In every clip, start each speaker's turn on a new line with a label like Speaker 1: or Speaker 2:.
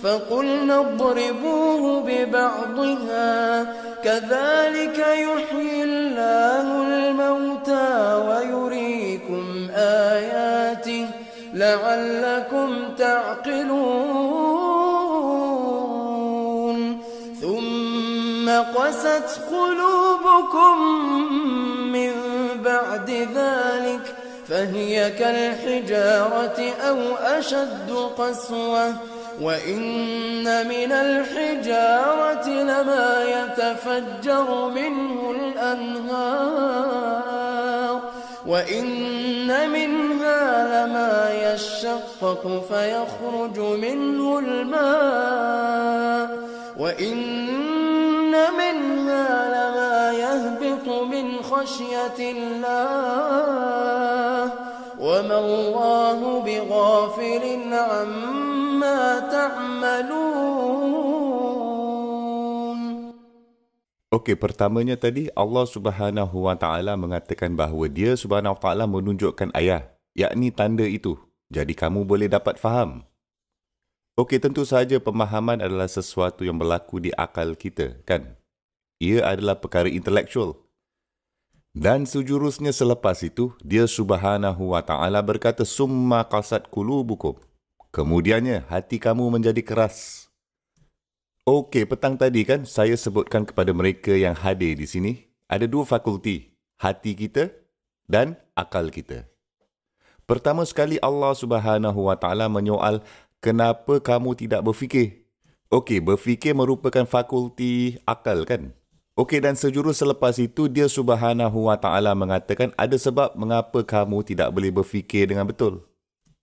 Speaker 1: فقلنا اضربوه ببعضها كذلك يحيي الله الموتى ويريكم آياته لعلكم تعقلون ثم قست قلوبكم من بعد ذلك فهي كالحجارة أو أشد قسوة وإن من الحجارة لما يتفجر منه الأنهار وإن منها لما يشقق فيخرج منه الماء وإن منها لما يهبط من خشية الله وما الله بغافل عما تعملون.
Speaker 2: Okey, pertamanya tadi Allah Subhanahu Wa Taala mengatakan bahawa Dia Subhanahu Wa Taala menunjukkan ayat, yakni tanda itu. Jadi kamu boleh dapat faham. Okey, tentu saja pemahaman adalah sesuatu yang berlaku di akal kita, kan? Ia adalah perkara intelektual. Dan sejurusnya selepas itu, Dia Subhanahu Wa Taala berkata, "Summa qasat qulubukum." Kemudiannya, hati kamu menjadi keras. Okey, petang tadi kan saya sebutkan kepada mereka yang hadir di sini, ada dua fakulti, hati kita dan akal kita. Pertama sekali Allah Subhanahu Wa Taala menyoal, kenapa kamu tidak berfikir? Okey, berfikir merupakan fakulti akal kan? Okey, dan sejurus selepas itu Dia Subhanahu Wa Taala mengatakan ada sebab mengapa kamu tidak boleh berfikir dengan betul.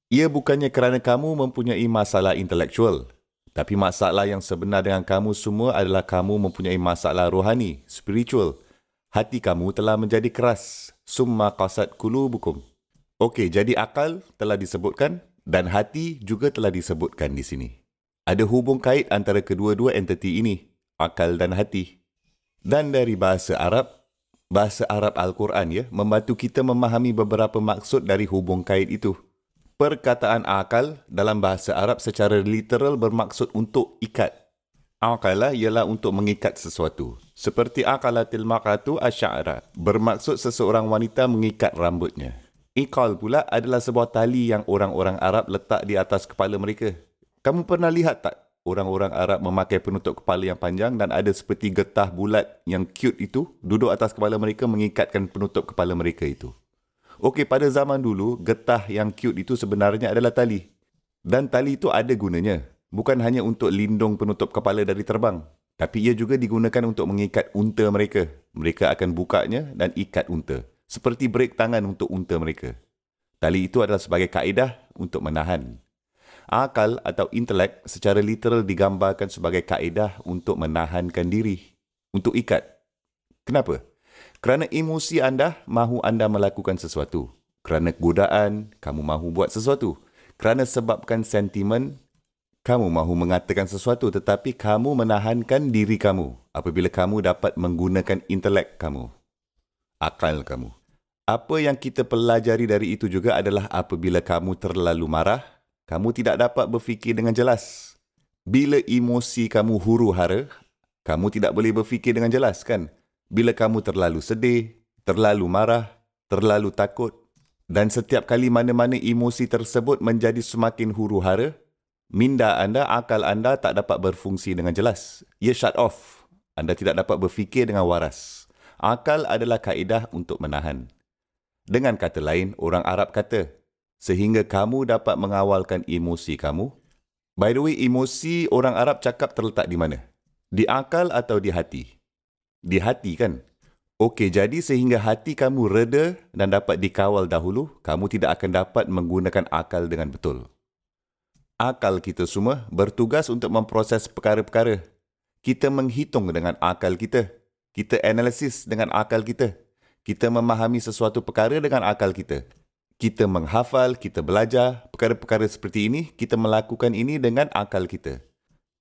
Speaker 2: Ia bukannya kerana kamu mempunyai masalah intelektual, tapi masalah yang sebenar dengan kamu semua adalah kamu mempunyai masalah rohani, spiritual. Hati kamu telah menjadi keras. Summa qasat qulubukum. Okey, jadi akal telah disebutkan dan hati juga telah disebutkan di sini. Ada hubung kait antara kedua-dua entiti ini, akal dan hati. Dan dari bahasa Arab Al-Quran ya, membantu kita memahami beberapa maksud dari hubung kait itu. Perkataan akal dalam bahasa Arab secara literal bermaksud untuk ikat. Aqala ialah untuk mengikat sesuatu. Seperti aqalatil mar'atu asy'ara, bermaksud seseorang wanita mengikat rambutnya. Iqal pula adalah sebuah tali yang orang-orang Arab letak di atas kepala mereka. Kamu pernah lihat tak orang-orang Arab memakai penutup kepala yang panjang dan ada seperti getah bulat yang cute itu duduk atas kepala mereka mengikatkan penutup kepala mereka itu. Okey, pada zaman dulu, getah yang cute itu sebenarnya adalah tali. Dan tali itu ada gunanya. Bukan hanya untuk lindung penutup kepala dari terbang. Tapi ia juga digunakan untuk mengikat unta mereka. Mereka akan bukanya dan ikat unta. Seperti brek tangan untuk unta mereka. Tali itu adalah sebagai kaedah untuk menahan. Akal atau intelek secara literal digambarkan sebagai kaedah untuk menahankan diri. Untuk ikat. Kenapa? Kerana emosi anda, mahu anda melakukan sesuatu. Kerana godaan, kamu mahu buat sesuatu. Kerana sebabkan sentimen, kamu mahu mengatakan sesuatu tetapi kamu menahankan diri kamu apabila kamu dapat menggunakan intelek kamu, akal kamu. Apa yang kita pelajari dari itu juga adalah apabila kamu terlalu marah, kamu tidak dapat berfikir dengan jelas. Bila emosi kamu huru-hara, kamu tidak boleh berfikir dengan jelas kan? Bila kamu terlalu sedih, terlalu marah, terlalu takut, dan setiap kali mana-mana emosi tersebut menjadi semakin huru-hara, minda anda, akal anda tak dapat berfungsi dengan jelas. Ia shut off. Anda tidak dapat berfikir dengan waras. Akal adalah kaedah untuk menahan. Dengan kata lain, orang Arab kata, sehingga kamu dapat mengawalkan emosi kamu. By the way, emosi orang Arab cakap terletak di mana? Di akal atau di hati? Di hati kan? Okey, jadi sehingga hati kamu reda dan dapat dikawal dahulu, kamu tidak akan dapat menggunakan akal dengan betul. Akal kita semua bertugas untuk memproses perkara-perkara. Kita menghitung dengan akal kita. Kita analisis dengan akal kita. Kita memahami sesuatu perkara dengan akal kita. Kita menghafal, kita belajar, perkara-perkara seperti ini, kita melakukan ini dengan akal kita.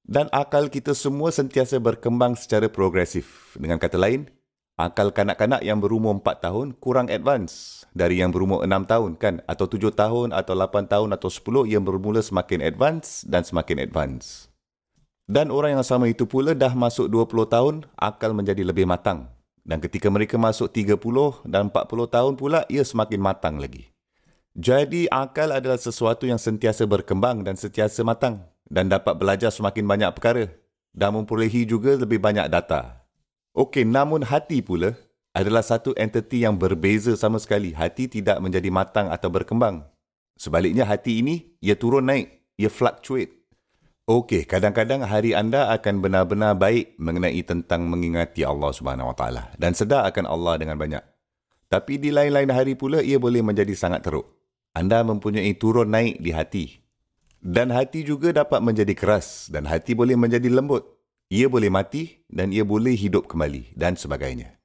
Speaker 2: Dan akal kita semua sentiasa berkembang secara progresif. Dengan kata lain, akal kanak-kanak yang berumur 4 tahun kurang advance dari yang berumur 6 tahun kan? Atau 7 tahun, atau 8 tahun, atau 10 yang bermula semakin advance dan semakin advance. Dan orang yang sama itu pula dah masuk 20 tahun, akal menjadi lebih matang. Dan ketika mereka masuk 30 dan 40 tahun pula, ia semakin matang lagi. Jadi akal adalah sesuatu yang sentiasa berkembang dan sentiasa matang dan dapat belajar semakin banyak perkara dan memperolehi juga lebih banyak data. Okey, namun hati pula adalah satu entiti yang berbeza sama sekali. Hati tidak menjadi matang atau berkembang. Sebaliknya hati ini, ia turun naik, ia fluctuate. Okey, kadang-kadang hari anda akan benar-benar baik mengenai tentang mengingati Allah Subhanahu Wa Taala dan sedar akan Allah dengan banyak. Tapi di lain-lain hari pula ia boleh menjadi sangat teruk. Anda mempunyai turun naik di hati. Dan hati juga dapat menjadi keras dan hati boleh menjadi lembut. Ia boleh mati dan ia boleh hidup kembali dan sebagainya.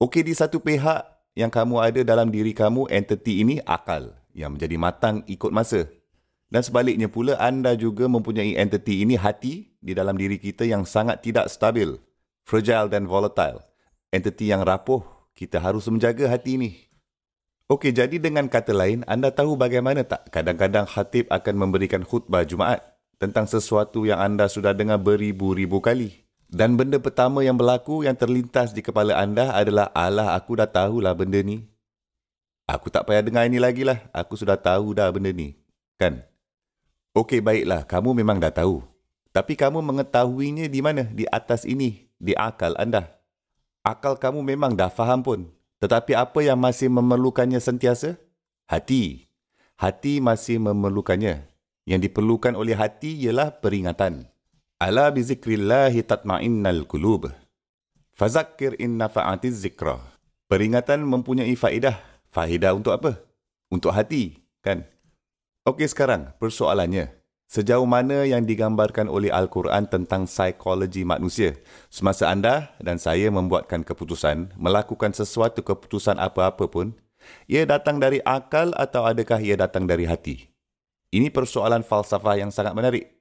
Speaker 2: Okey, di satu pihak yang kamu ada dalam diri kamu, entiti ini akal yang menjadi matang ikut masa. Dan sebaliknya pula anda juga mempunyai entiti ini hati di dalam diri kita yang sangat tidak stabil, fragile dan volatile. Entiti yang rapuh, kita harus menjaga hati ini. Okey, jadi dengan kata lain, anda tahu bagaimana tak kadang-kadang khatib akan memberikan khutbah Jumaat tentang sesuatu yang anda sudah dengar beribu-ribu kali. Dan benda pertama yang berlaku yang terlintas di kepala anda adalah, alah aku dah tahulah benda ni. Aku tak payah dengar ini lagi lah, aku sudah tahu dah benda ni. Kan? Okey, baiklah, kamu memang dah tahu. Tapi kamu mengetahuinya di mana? Di atas ini, di akal anda. Akal kamu memang dah faham pun. Tetapi apa yang masih memerlukannya sentiasa? Hati. Hati masih memerlukannya. Yang diperlukan oleh hati ialah peringatan. Ala bizikrillahi tatma'innal qulub. Fazakir in nafa'atiz zikra. Peringatan mempunyai faedah. Faedah untuk apa? Untuk hati, kan? Okey, sekarang persoalannya. Sejauh mana yang digambarkan oleh Al-Quran tentang psikologi manusia semasa anda dan saya membuatkan keputusan, melakukan sesuatu keputusan apa-apa pun, ia datang dari akal atau adakah ia datang dari hati? Ini persoalan falsafah yang sangat menarik.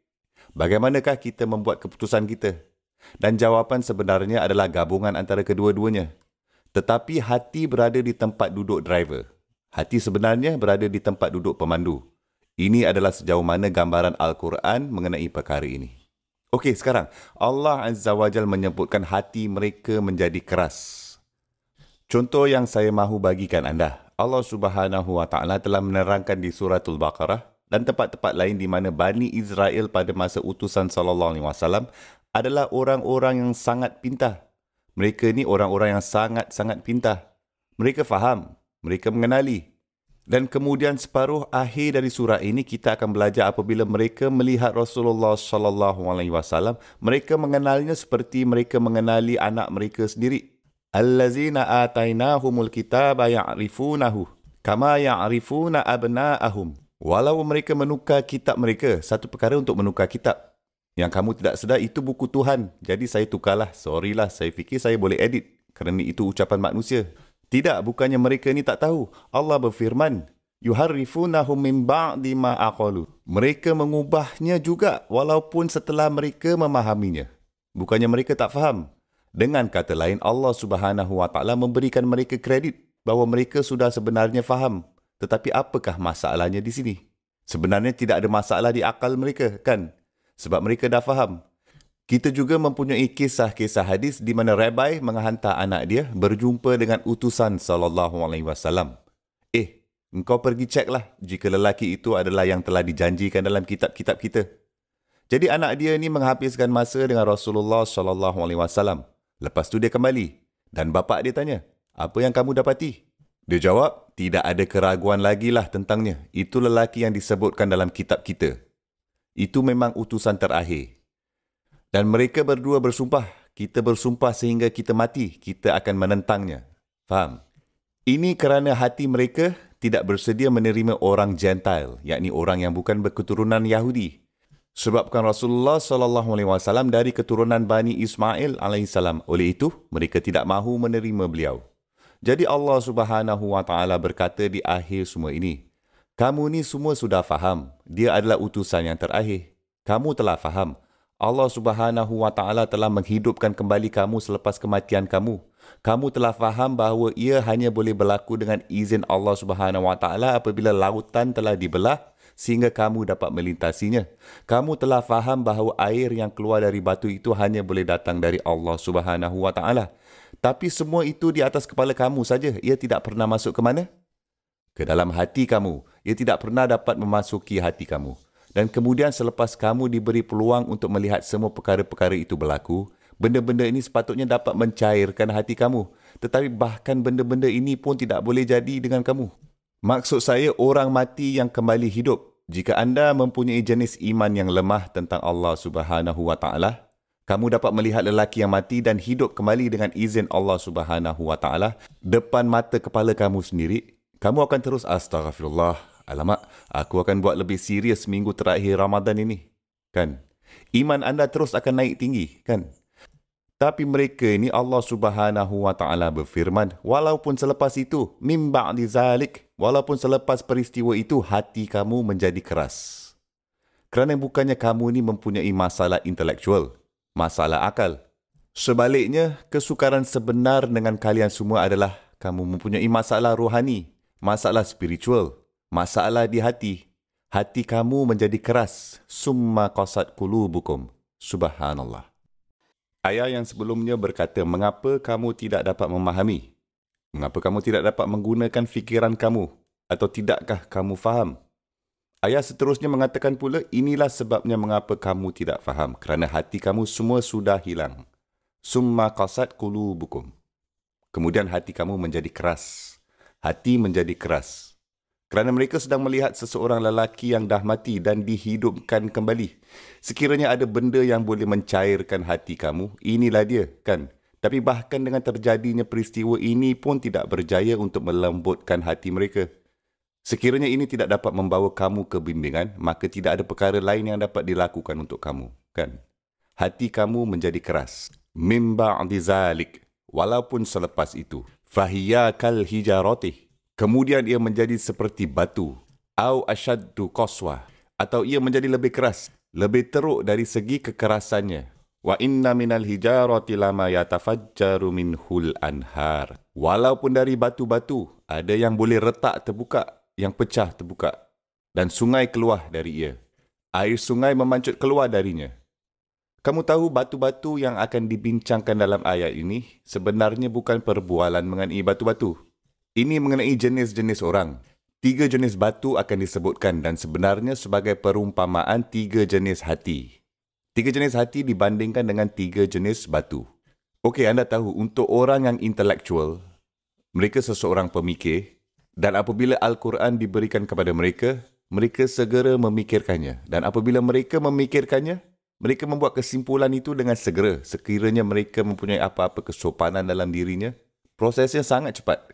Speaker 2: Bagaimanakah kita membuat keputusan kita? Dan jawapan sebenarnya adalah gabungan antara kedua-duanya. Tetapi hati berada di tempat duduk driver. Hati sebenarnya berada di tempat duduk pemandu. Ini adalah sejauh mana gambaran Al-Quran mengenai perkara ini. Okey, sekarang Allah Azza wa Jal menyebutkan hati mereka menjadi keras. Contoh yang saya mahu bagikan anda. Allah Subhanahu wa Taala telah menerangkan di suratul Baqarah dan tempat-tempat lain di mana Bani Israel pada masa utusan sallallahu alaihi wasallam adalah orang-orang yang sangat pintar. Mereka ni orang-orang yang sangat-sangat pintar. Mereka faham, mereka mengenali. Dan kemudian separuh akhir dari surah ini kita akan belajar apabila mereka melihat Rasulullah sallallahu alaihi wasallam, mereka mengenalnya seperti mereka mengenali anak mereka sendiri. Allazina atainahumul kitaba ya'rifunahu kama ya'rifuna abna'ahum. Walau mereka menukar kitab mereka, satu perkara untuk menukar kitab. Yang kamu tidak sedar itu buku Tuhan. Jadi saya tukarlah. Sorry lah, saya fikir saya boleh edit kerana itu ucapan manusia. Tidak, bukannya mereka ni tak tahu. Allah berfirman, yuharrifunahum min ba'di ma aqalu. Mereka mengubahnya juga walaupun setelah mereka memahaminya. Bukannya mereka tak faham. Dengan kata lain, Allah Subhanahu wa Taala memberikan mereka kredit bahawa mereka sudah sebenarnya faham. Tetapi apakah masalahnya di sini? Sebenarnya tidak ada masalah di akal mereka, kan? Sebab mereka dah faham. Kita juga mempunyai kisah-kisah hadis di mana Rabbi menghantar anak dia berjumpa dengan utusan sallallahu alaihi wasallam. Engkau pergi ceklah jika lelaki itu adalah yang telah dijanjikan dalam kitab-kitab kita. Jadi anak dia ni menghabiskan masa dengan Rasulullah sallallahu alaihi wasallam. Lepas tu dia kembali dan bapa dia tanya, "Apa yang kamu dapati?" Dia jawab, "Tidak ada keraguan lagi lah tentangnya. Itu lelaki yang disebutkan dalam kitab kita. Itu memang utusan terakhir." Dan mereka berdua bersumpah, kita bersumpah sehingga kita mati, kita akan menentangnya. Faham? Ini kerana hati mereka tidak bersedia menerima orang Gentile, yakni orang yang bukan berketurunan Yahudi. Sebabkan Rasulullah SAW dari keturunan Bani Ismail AS. Oleh itu, mereka tidak mahu menerima beliau. Jadi Allah Subhanahu wa Taala berkata di akhir semua ini, kamu ni semua sudah faham, dia adalah utusan yang terakhir. Kamu telah faham. Allah Subhanahu wa Taala telah menghidupkan kembali kamu selepas kematian kamu. Kamu telah faham bahawa ia hanya boleh berlaku dengan izin Allah Subhanahu wa Taala apabila lautan telah dibelah sehingga kamu dapat melintasinya. Kamu telah faham bahawa air yang keluar dari batu itu hanya boleh datang dari Allah Subhanahu wa taala. Tapi semua itu di atas kepala kamu saja. Ia tidak pernah masuk ke mana? Ke dalam hati kamu. Ia tidak pernah dapat memasuki hati kamu. Dan kemudian selepas kamu diberi peluang untuk melihat semua perkara-perkara itu berlaku, benda-benda ini sepatutnya dapat mencairkan hati kamu. Tetapi bahkan benda-benda ini pun tidak boleh jadi dengan kamu. Maksud saya orang mati yang kembali hidup. Jika anda mempunyai jenis iman yang lemah tentang Allah Subhanahu wa taala, kamu dapat melihat lelaki yang mati dan hidup kembali dengan izin Allah Subhanahu wa taala depan mata kepala kamu sendiri. Kamu akan terus astaghfirullah. Alamak, aku akan buat lebih serius minggu terakhir Ramadan ini. Kan? Iman anda terus akan naik tinggi, kan? Tapi mereka ini Allah Subhanahu wa taala berfirman, walaupun selepas itu mim ba'di zalik, walaupun selepas peristiwa itu hati kamu menjadi keras. Kerana bukannya kamu ini mempunyai masalah intelektual, masalah akal. Sebaliknya, kesukaran sebenar dengan kalian semua adalah kamu mempunyai masalah rohani, masalah spiritual, masalah di hati. Hati kamu menjadi keras. Summa qasat qulubukum. Subhanallah. Ayat yang sebelumnya berkata, mengapa kamu tidak dapat memahami? Mengapa kamu tidak dapat menggunakan fikiran kamu? Atau tidakkah kamu faham? Ayat seterusnya mengatakan pula, inilah sebabnya mengapa kamu tidak faham. Kerana hati kamu semua sudah hilang. Summa qasat qulubukum. Kemudian hati kamu menjadi keras. Hati menjadi keras. Kerana mereka sedang melihat seseorang lelaki yang dah mati dan dihidupkan kembali. Sekiranya ada benda yang boleh mencairkan hati kamu, inilah dia, kan? Tapi bahkan dengan terjadinya peristiwa ini pun tidak berjaya untuk melembutkan hati mereka. Sekiranya ini tidak dapat membawa kamu ke bimbingan, maka tidak ada perkara lain yang dapat dilakukan untuk kamu, kan? Hati kamu menjadi keras. Mim ba'di zalik, walaupun selepas itu. Fahiya kal hijarati. Kemudian ia menjadi seperti batu. Au asyaddu qaswah. Atau ia menjadi lebih keras. Lebih teruk dari segi kekerasannya. Wa inna minal hijarati lama yatafajjaru minhul anhar. Walaupun dari batu-batu, ada yang boleh retak terbuka, yang pecah terbuka. Dan sungai keluar dari ia. Air sungai memancut keluar darinya. Kamu tahu batu-batu yang akan dibincangkan dalam ayat ini sebenarnya bukan perbualan mengenai batu-batu. Ini mengenai jenis-jenis orang. 3 jenis batu akan disebutkan dan sebenarnya sebagai perumpamaan 3 jenis hati. 3 jenis hati dibandingkan dengan 3 jenis batu. Okey, anda tahu untuk orang yang intelektual, mereka seseorang pemikir dan apabila Al-Quran diberikan kepada mereka, mereka segera memikirkannya. Dan apabila mereka memikirkannya, mereka membuat kesimpulan itu dengan segera. Sekiranya mereka mempunyai apa-apa kesopanan dalam dirinya, prosesnya sangat cepat.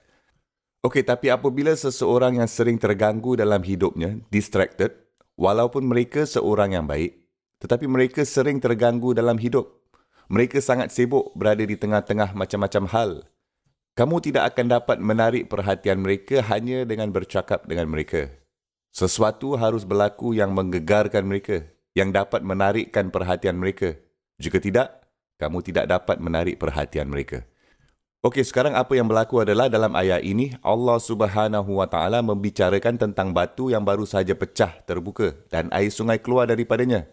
Speaker 2: Okey, tapi apabila seseorang yang sering terganggu dalam hidupnya, distracted, walaupun mereka seorang yang baik, tetapi mereka sering terganggu dalam hidup. Mereka sangat sibuk berada di tengah-tengah macam-macam hal. Kamu tidak akan dapat menarik perhatian mereka hanya dengan bercakap dengan mereka. Sesuatu harus berlaku yang menggegarkan mereka, yang dapat menarikkan perhatian mereka. Jika tidak, kamu tidak dapat menarik perhatian mereka. Okey, sekarang apa yang berlaku adalah dalam ayat ini, Allah Subhanahu wa taala membicarakan tentang batu yang baru saja pecah terbuka dan air sungai keluar daripadanya.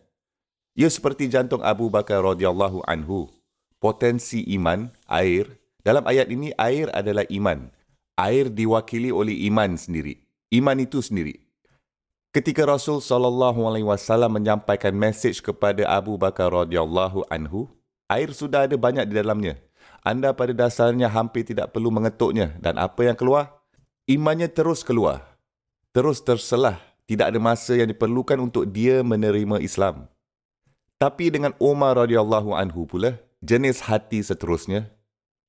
Speaker 2: Ia seperti jantung Abu Bakar radhiyallahu anhu. Potensi iman, air. Dalam ayat ini, air adalah iman. Air diwakili oleh iman sendiri. Iman itu sendiri. Ketika Rasul SAW menyampaikan mesej kepada Abu Bakar radhiyallahu anhu, air sudah ada banyak di dalamnya. Anda pada dasarnya hampir tidak perlu mengetuknya. Dan apa yang keluar? Imannya terus keluar. Terus terselah. Tidak ada masa yang diperlukan untuk dia menerima Islam. Tapi dengan Umar radhiyallahu anhu pula, jenis hati seterusnya.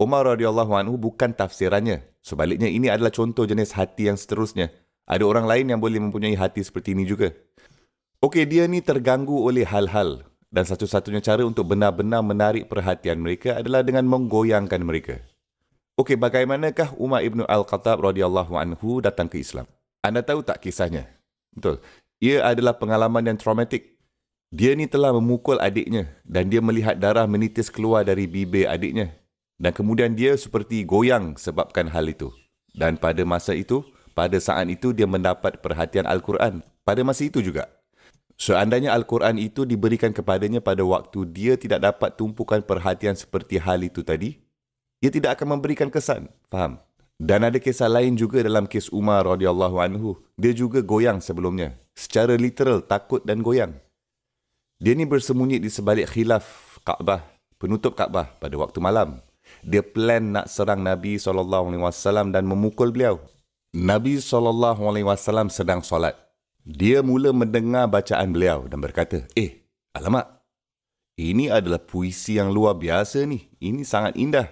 Speaker 2: Umar radhiyallahu anhu bukan tafsirannya. Sebaliknya ini adalah contoh jenis hati yang seterusnya. Ada orang lain yang boleh mempunyai hati seperti ini juga. Okey, dia ni terganggu oleh hal-hal. Dan satu-satunya cara untuk benar-benar menarik perhatian mereka adalah dengan menggoyangkan mereka. Okey, bagaimanakah Umar ibn Al-Khattab radhiyallahu anhu datang ke Islam? Anda tahu tak kisahnya? Betul. Ia adalah pengalaman yang traumatik. Dia ni telah memukul adiknya dan dia melihat darah menitis keluar dari bibir adiknya. Dan kemudian dia seperti goyang sebabkan hal itu. Dan pada masa itu, pada saat itu dia mendapat perhatian Al-Quran. pada masa itu juga. Seandainya Al-Quran itu diberikan kepadanya pada waktu dia tidak dapat tumpukan perhatian seperti hal itu tadi, ia tidak akan memberikan kesan. Faham? Dan ada kisah lain juga dalam kes Umar radhiyallahu anhu. Dia juga goyang sebelumnya. Secara literal, takut dan goyang. Dia ni bersembunyi di sebalik khilaf Kaabah, penutup Kaabah pada waktu malam. Dia plan nak serang Nabi SAW dan memukul beliau. Nabi SAW sedang solat. Dia mula mendengar bacaan beliau dan berkata, alamak, ini adalah puisi yang luar biasa ni. Ini sangat indah.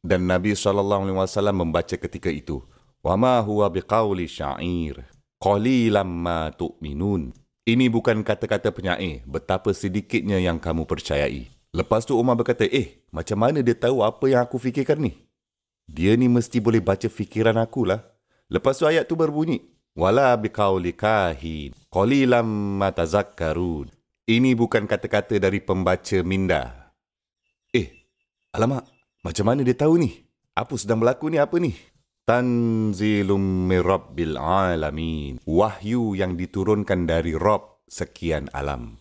Speaker 2: Dan Nabi SAW membaca ketika itu, وَمَا هُوَ بِقَوْلِ شَعِيرٍ قَلِيلًا مَا تُؤْمِنُونَ. Ini bukan kata-kata penyair, betapa sedikitnya yang kamu percayai. Lepas tu Umar berkata, macam mana dia tahu apa yang aku fikirkan ni? Dia ni mesti boleh baca fikiran akulah. Lepas tu ayat tu berbunyi, wala biqauli kahin qalilan ma tazakkarun. Ini bukan kata-kata dari pembaca minda. Alamak, macam mana dia tahu ni? Apa sedang berlaku ni? Apa ni? Tanzilum mir rabbil alamin. Wahyu yang diturunkan dari Rabb sekian alam.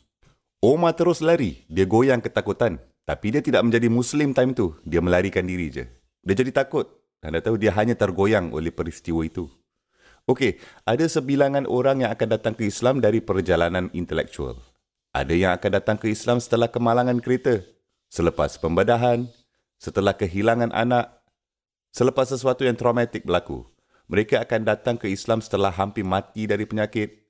Speaker 2: Umar terus lari. Dia goyang ketakutan. Tapi dia tidak menjadi Muslim time tu. Dia melarikan diri je. Dia jadi takut. Dan dia tahu dia hanya tergoyang oleh peristiwa itu. Okey, ada sebilangan orang yang akan datang ke Islam dari perjalanan intelektual. Ada yang akan datang ke Islam setelah kemalangan kereta, selepas pembedahan, setelah kehilangan anak, selepas sesuatu yang traumatik berlaku. Mereka akan datang ke Islam setelah hampir mati dari penyakit.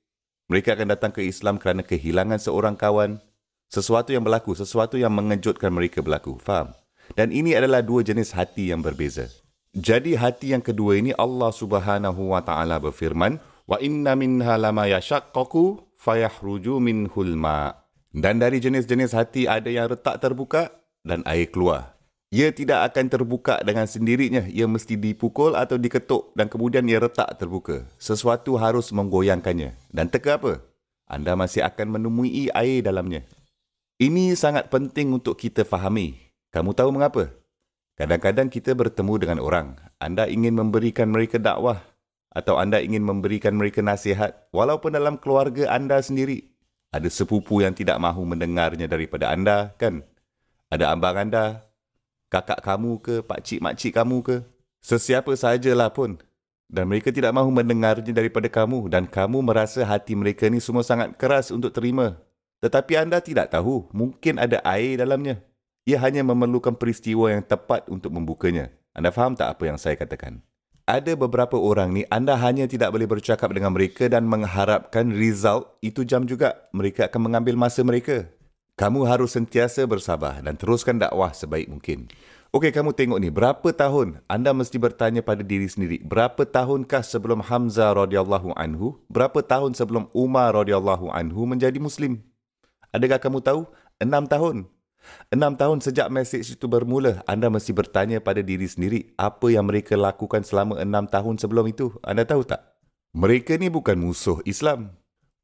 Speaker 2: Mereka akan datang ke Islam kerana kehilangan seorang kawan. Sesuatu yang berlaku, sesuatu yang mengejutkan mereka berlaku. Faham? Dan ini adalah dua jenis hati yang berbeza. Jadi hati yang kedua ini Allah Subhanahu wa taala berfirman, wa inna minha lama yashaqqaqu fayahruju minhul ma. Dan dari jenis-jenis hati ada yang retak terbuka dan air keluar. Ia tidak akan terbuka dengan sendirinya. Ia mesti dipukul atau diketuk dan kemudian ia retak terbuka. Sesuatu harus menggoyangkannya. Dan teka apa? Anda masih akan menemui air dalamnya. Ini sangat penting untuk kita fahami. Kamu tahu mengapa? Kadang-kadang kita bertemu dengan orang. Anda ingin memberikan mereka dakwah atau anda ingin memberikan mereka nasihat walaupun dalam keluarga anda sendiri. Ada sepupu yang tidak mahu mendengarnya daripada anda, kan? Ada abang anda, kakak kamu ke, pakcik-makcik kamu ke, sesiapa sahajalah pun. Dan mereka tidak mahu mendengarnya daripada kamu dan kamu merasa hati mereka ni semua sangat keras untuk terima. Tetapi anda tidak tahu, mungkin ada air dalamnya. Ia hanya memerlukan peristiwa yang tepat untuk membukanya. Anda faham tak apa yang saya katakan? Ada beberapa orang ni, anda hanya tidak boleh bercakap dengan mereka dan mengharapkan result itu jam juga. Mereka akan mengambil masa mereka. Kamu harus sentiasa bersabar dan teruskan dakwah sebaik mungkin. Okey, kamu tengok ni, berapa tahun? Anda mesti bertanya pada diri sendiri, berapa tahunkah sebelum Hamzah radhiyallahu anhu? Berapa tahun sebelum Umar radhiyallahu anhu menjadi Muslim? Adakah kamu tahu? 6 tahun. 6 tahun sejak mesej itu bermula, anda mesti bertanya pada diri sendiri apa yang mereka lakukan selama 6 tahun sebelum itu. Anda tahu tak? Mereka ni bukan musuh Islam.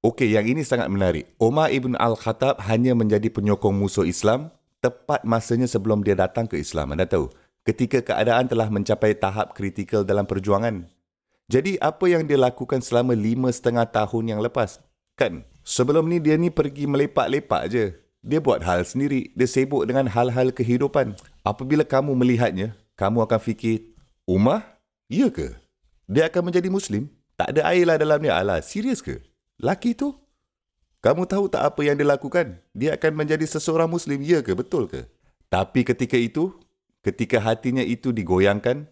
Speaker 2: Okey, yang ini sangat menarik. Umar ibn Al-Khattab hanya menjadi penyokong musuh Islam tepat masanya sebelum dia datang ke Islam. Anda tahu? Ketika keadaan telah mencapai tahap kritikal dalam perjuangan. Jadi apa yang dia lakukan selama 5,5 tahun yang lepas? Kan? Sebelum ni dia ni pergi melepak-lepak je. Dia buat hal sendiri. Dia sibuk dengan hal-hal kehidupan. Apabila kamu melihatnya, kamu akan fikir, Umar? Ya ke? Dia akan menjadi Muslim? Tak ada air lah dalamnya. Alah, serius ke? Laki tu? Kamu tahu tak apa yang dia lakukan? Dia akan menjadi seseorang Muslim. Ya ke? Betul ke? Tapi ketika itu, ketika hatinya itu digoyangkan,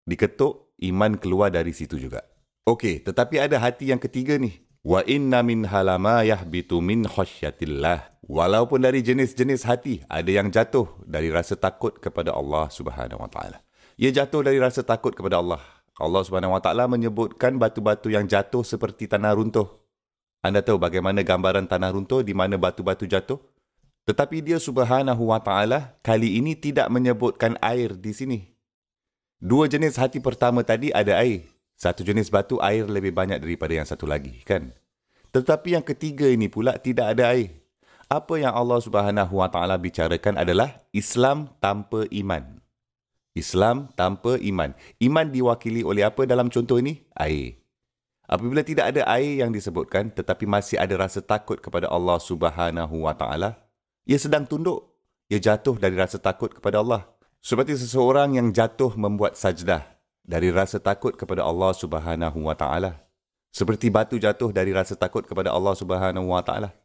Speaker 2: diketuk, iman keluar dari situ juga. Okey, tetapi ada hati yang ketiga ni. Wa inna min halama yahbitu min khasyatillah. Walaupun dari jenis-jenis hati, ada yang jatuh dari rasa takut kepada Allah Subhanahu Wa Taala. Ia jatuh dari rasa takut kepada Allah. Allah Subhanahu Wa Taala menyebutkan batu-batu yang jatuh seperti tanah runtuh. Anda tahu bagaimana gambaran tanah runtuh di mana batu-batu jatuh? Tetapi dia Subhanahu Wa Taala kali ini tidak menyebutkan air di sini. Dua jenis hati pertama tadi ada air. Satu jenis batu air lebih banyak daripada yang satu lagi, kan? Tetapi yang ketiga ini pula tidak ada air. Apa yang Allah Subhanahu Wa Taala bicarakan adalah Islam tanpa iman. Islam tanpa iman. Iman diwakili oleh apa dalam contoh ini? Air. Apabila tidak ada air yang disebutkan tetapi masih ada rasa takut kepada Allah Subhanahu wa taala, ia sedang tunduk. Ia jatuh dari rasa takut kepada Allah. Seperti seseorang yang jatuh membuat sajdah dari rasa takut kepada Allah Subhanahu wa taala. Seperti batu jatuh dari rasa takut kepada Allah Subhanahu wa taala.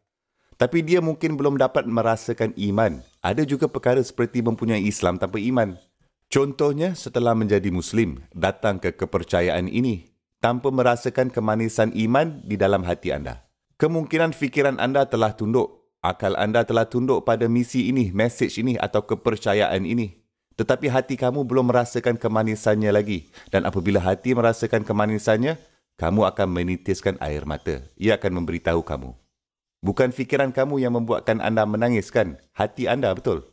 Speaker 2: Tapi dia mungkin belum dapat merasakan iman. Ada juga perkara seperti mempunyai Islam tanpa iman. Contohnya setelah menjadi Muslim, datang ke kepercayaan ini tanpa merasakan kemanisan iman di dalam hati anda. Kemungkinan fikiran anda telah tunduk, akal anda telah tunduk pada misi ini, mesej ini atau kepercayaan ini. Tetapi hati kamu belum merasakan kemanisannya lagi. Dan apabila hati merasakan kemanisannya, kamu akan menitiskan air mata. Ia akan memberitahu kamu. Bukan fikiran kamu yang membuatkan anda menangiskan, hati anda, betul.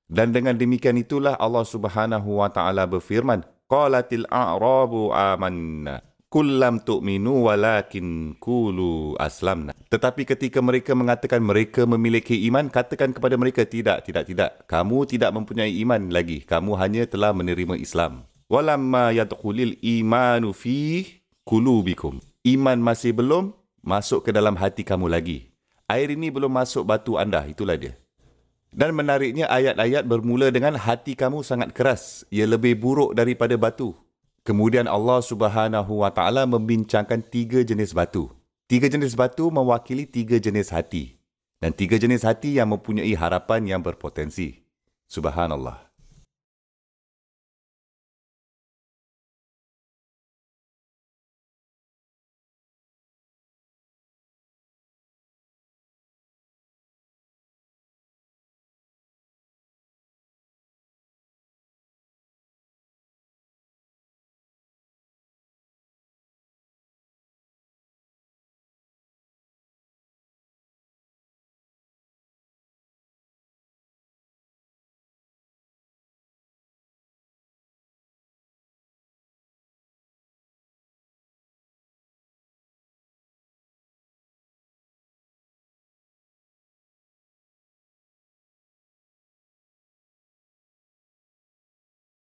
Speaker 2: Dan dengan demikian itulah Allah Subhanahu wa taala berfirman, qalatil a'rabu amanna kullam tu'minu walakin qulu aslamna. Tetapi ketika mereka mengatakan mereka memiliki iman, katakan kepada mereka tidak. Kamu tidak mempunyai iman lagi. Kamu hanya telah menerima Islam. Walamma yadkhulil imanu fi qulubikum. Iman masih belum masuk ke dalam hati kamu lagi. Air ini belum masuk batu anda, itulah dia. Dan menariknya ayat-ayat bermula dengan hati kamu sangat keras. Ia lebih buruk daripada batu. Kemudian Allah Subhanahu wa taala membincangkan 3 jenis batu. 3 jenis batu mewakili 3 jenis hati. Dan 3 jenis hati yang mempunyai harapan yang berpotensi. Subhanallah.